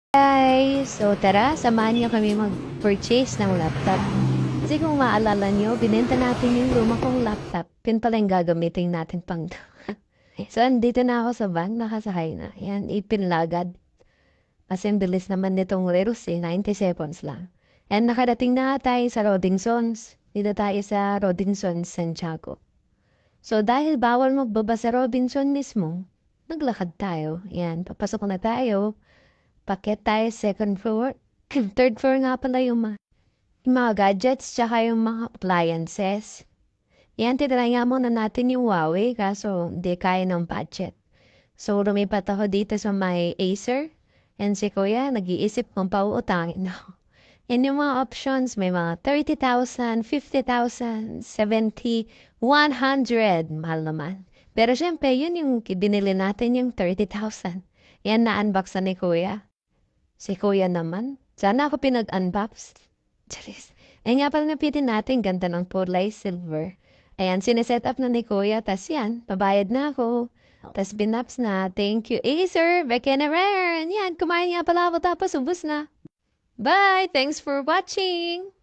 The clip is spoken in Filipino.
Guys! So tara, samahan niyo kami mag-purchase ng laptop. Kasi kung maalala niyo, binenta natin yung luma kong laptop. Yun pala yung gagamitin natin pang... So, andito na ako sa van, nakasakay na. Yan, ipinlagad. Kasi ang bilis naman nitong Reros 90 seconds lang. And nakadating na tayo sa Robinsons. Dito tayo sa Robinsons, Santiago. So, dahil bawal magbaba sa Robinson mismo, naglakad tayo. Yan, papasok na tayo. Paket tayo second floor. Third floor nga pala yung mga gadgets tsaka yung mga appliances. Yan, tinry nga muna natin yung Huawei kaso hindi kaya ng budget. So, lumipat ako dito sa may Acer. And si Kuya, nag-iisip kung pauutangin ako. Yan yung mga options. May mga 30,000, 50,000, 70, 100. Mahal naman. Pero syempre, yun yung binili natin yung 30,000. Yan na-unbox na ni Kuya. Si Kuya naman. Sana ako pinag-unbox. Charis. Ay nga pala napitin natin. Ganda ng kulay silver. Ayan, sineset up na ni Kuya. Tas yan, pabayad na ako. Tas binaps na. Thank you, Acer. Bekenerer. Yan, kumain nga pala ako tapos ubus na. Bye! Thanks for watching!